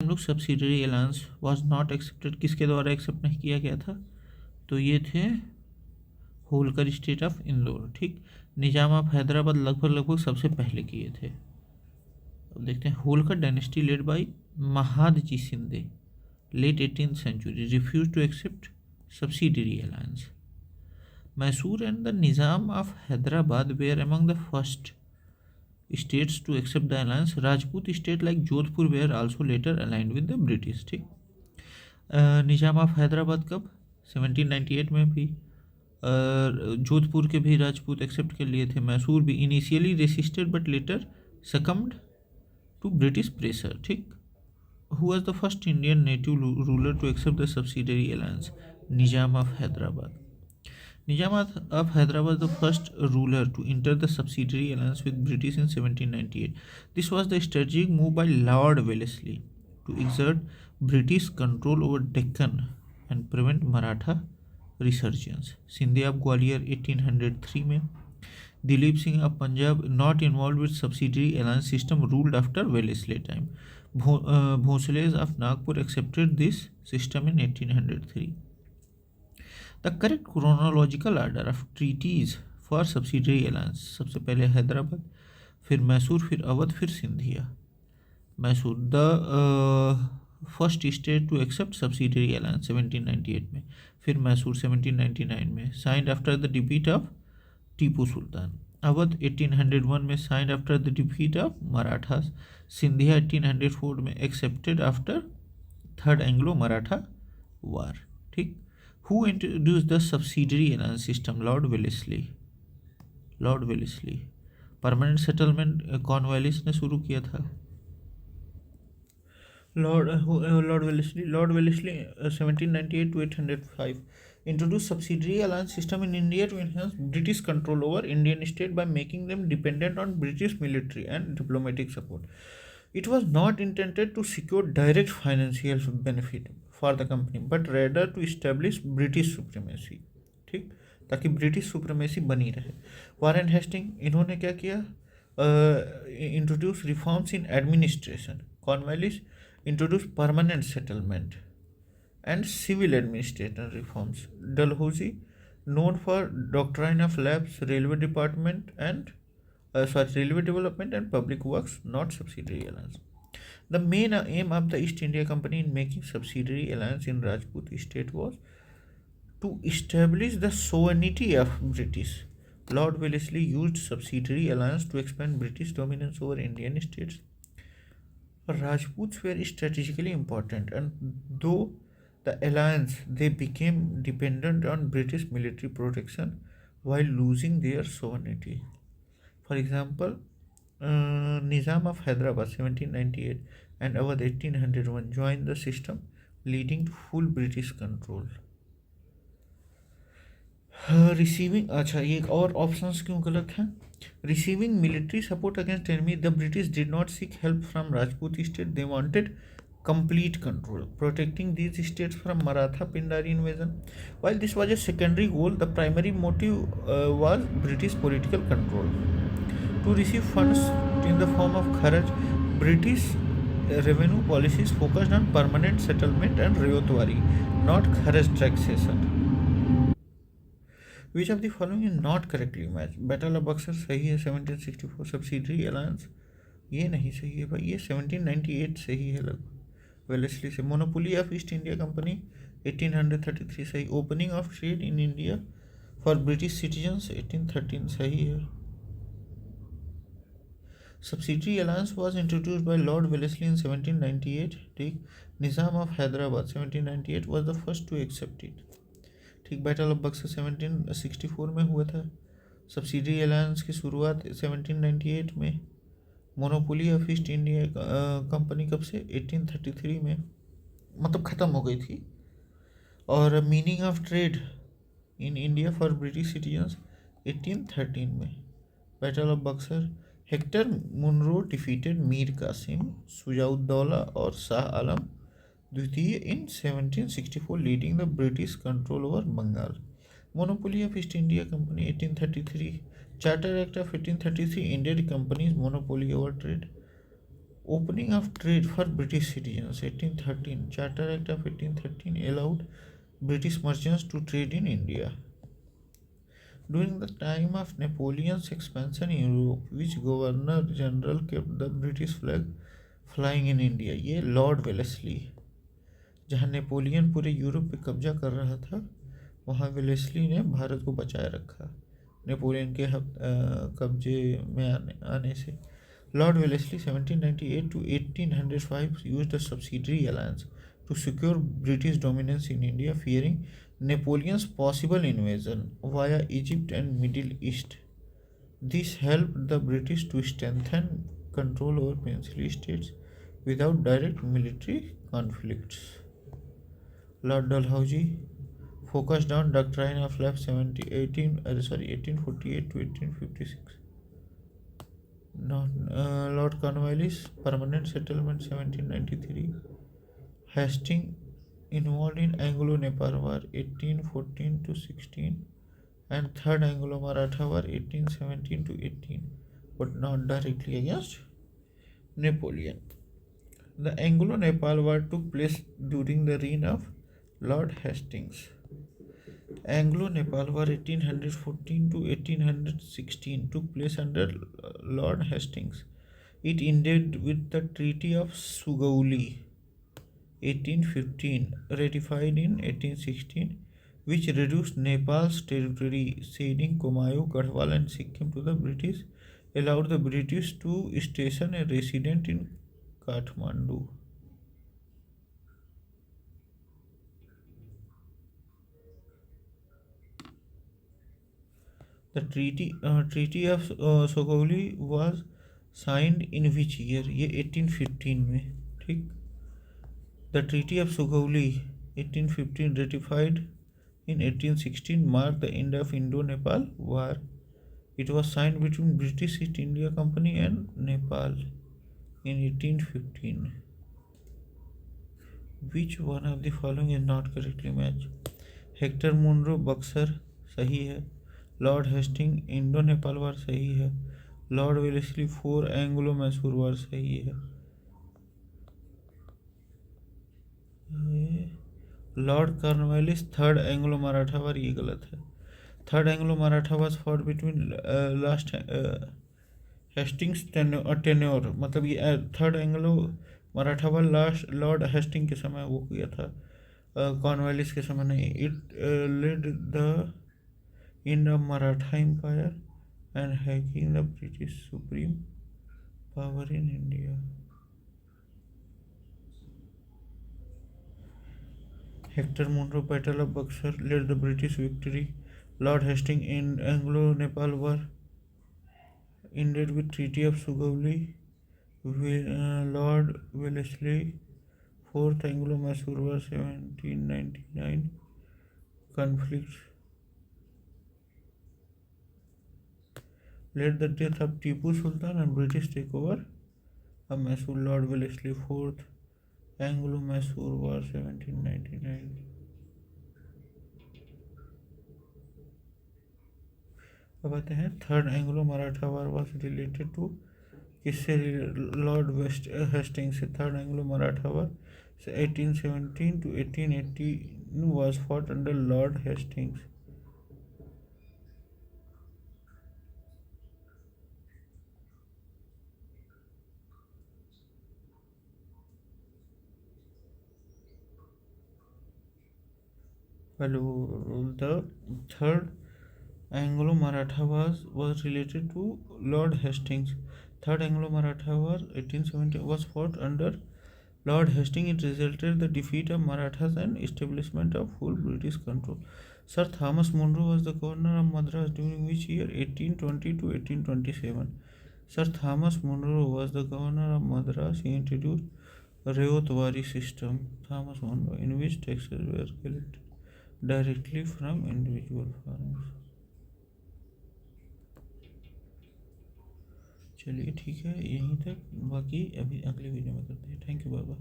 हम लोग subsidiary alliance was not accepted, किसके द्वारा एक्सेप्ट नहीं किया गया था? तो ये थे होलकर स्टेट ऑफ इंदौर। ठीक, निजाम ऑफ हैदराबाद लगभग सबसे पहले किए थे। अब देखते हैं, Holkar dynasty led by Mahadji Shinde late 18th century refused to accept subsidiary alliance. Mysore and the Nizam of Hyderabad were among the first states to accept the alliance. Rajput state like Jodhpur were also later aligned with the British. ठीक, निजाम of Hyderabad कब? 1798 में भी। जोधपुर के भी Rajput accept कर लिए थे। मैसूर भी initially resisted but later succumbed to British pressure. ठीक, who was the first Indian native ruler to accept the subsidiary alliance? Nizam of Hyderabad. Nizam of Hyderabad was the first ruler to enter the subsidiary alliance with British in 1798. This was the strategic move by Lord Wellesley to exert British control over Deccan and prevent Maratha resurgence. Sindhya of Gwalior 1803 में, Dilip Singh of Punjab not involved with subsidiary alliance system ruled after Wellesley time. Bhosle's of Nagpur accepted this system in 1803. The correct chronological order of treaties for subsidiary alliance: सबसे पहले हैदराबाद, फिर मैसूर, फिर अवध, फिर Scindia. Mysore the first state to accept subsidiary alliance 1798 में, फिर मैसूर 1799 में, signed after the defeat of Tipu Sultan. Awadh 1801 में, signed after the defeat of Marathas. Scindia 1804 में, accepted after third Anglo Maratha war. ठीक, who introduce the subsidiary alliance system? Lord Wellesley. Lord Wellesley. Permanent settlement Cornwallis ने शुरू किया था। Lord Wellesley 1798 to 805 introduced subsidiary alliance system in India to enhance British control over Indian state by making them dependent on British military and diplomatic support. It was not intended to secure direct financial benefit for the company, but rather to establish British supremacy. ठीक, ताकि British supremacy बनी रहे। Warren Hasting, इन्होंने क्या किया? Introduce reforms in administration. Cornwallis introduce permanent settlement and civil administration reforms. Dalhousie, known for doctrine of lapse, railway development and public works, not subsidiary alliance. The main aim of the East India Company in making subsidiary alliance in Rajput state was to establish the sovereignty of British. Lord Wellesley used subsidiary alliance to expand British dominance over Indian states. Rajputs were strategically important, and though the alliance, they became dependent on British military protection while losing their sovereignty. For example, Nizam of Hyderabad 1798 and Awadh 1801 joined the system, leading to full British control. Receiving, अच्छा ये और options क्यों गलत हैं? Receiving military support against enemy, the British did not seek help from Rajput state, they wanted complete control. Protecting these states from Maratha Pindari invasion. While this was a secondary goal, the primary motive was British political control. To receive funds in the form of kharaj, British revenue policies focused on permanent settlement and rayotwari, not kharaj taxation. Which of the following is not correctly matched? Battle of Buxar सही है 1764, subsidiary alliance ये नहीं सही है भाई, ये 1798 सही है लगभग। वेलेस्ली से monopoly of East India company 1833 सही। Opening of trade in India for British citizens 1813 सही है। Subsidiary alliance was introduced by Lord Wellesley in 1798। ठीक, Nizam of Hyderabad 1798 was the first to accept it. ठीक, बैटल ऑफ बक्सर 1764 में हुआ था। Subsidiary alliance की शुरुआत 1798 में। Monopoly of East India company कब से? 1833 में, मतलब ख़त्म हो गई थी। और meaning of trade in India for British citizens 1813 में। Battle of Buxar, Hector Munro defeated Mir Qasim, Shujauddaula और शाह आलम द्वितीय in 1764, leading the British control over Bengal. Monopoly of East India company 1833। Charter act of 1833 Indian companies monopoly over trade. Opening of trade for British citizens. 1813 Charter Act of 1813 allowed British merchants to trade in India. During the time of Napoleon's expansion in Europe, which Governor General kept the British flag flying in India? ये Lord Wellesley, जहाँ Napoleon पूरे Europe पे कब्जा कर रहा था, वहाँ Wellesley ने भारत को बचाए रखा नेपोलियन के कब्जे में आने से. Lord Wellesley 1798 to 1805 used a subsidiary alliance to secure British dominance in India, fearing Napoleon's possible invasion via Egypt and Middle East. This helped the British to strengthen control over Peninsula states without direct military conflicts. Lord Dalhousie focused on doctrine of life 1848 to 1856. Lord Cornwallis permanent settlement 1793. Hastings involved in Anglo-Nepal War 1814 to 16 and Third Anglo-Maratha War 1817 to 18, but not directly against Napoleon. The Anglo-Nepal War took place during the reign of Lord Hastings. Anglo-Nepal War 1814 to 1816 took place under Lord Hastings. It ended with the Treaty of Sugauli 1815, ratified in 1816, which reduced Nepal's territory, ceding Kumaon, Garhwal and Sikkim to the British, allowed the British to station a resident in Kathmandu. The Treaty of Sugauli was signed in which year? ये 1815 में, ठीक. The Treaty of Sugauli 1815 ratified in 1816 marked the end of Indo-Nepal War. It was signed between British East India Company and Nepal in 1815. Which one of the following is not correctly matched? Hector Munro Buxar सही है. Lord Hasting Indo Nepal war सही है. Lord Wellesley 4 Anglo Mysore war सही है. Lord Cornwallis 3rd Anglo Maratha war, ये गलत है. 3rd Anglo Maratha was fought between last Hastings tenure, मतलब ये 3rd Anglo Maratha war last Lord Hasting के समय वो किया था, कॉर्नवालिस के समय नहीं. It led the end of Maratha Empire and hacking the British supreme power in India. Hector Munro Battle of Buxar led the British victory. Lord Hastings in Anglo-Nepal War ended with Treaty of Sugauli. Lord Wellesley 4th Anglo-Mysore War 1799 conflicts led the death of Tipu Sultan and British takeover of Mysore. Lord Wellesley 4th Anglo-Mysore War 1799. अब आते हैं third Anglo Maratha war was related to किससे? Lord West Hastings से. Third Anglo Maratha war 1817 to 1818 was fought under Lord Hastings. The third Anglo-Maratha was related to Lord Hastings. Third Anglo-Maratha War 1870 was fought under Lord Hastings. It resulted the defeat of Marathas and establishment of full British control. Sir Thomas Munro was the governor of Madras during which year? 1820 to 1827. Sir Thomas Munro was the governor of Madras. He introduced Rayotwari system, Thomas Munro, in which taxes were collected directly from individual farmers. चलिए ठीक है, यहीं तक. बाकी अभी अगले video में करते हैं. Thank you, bye bye.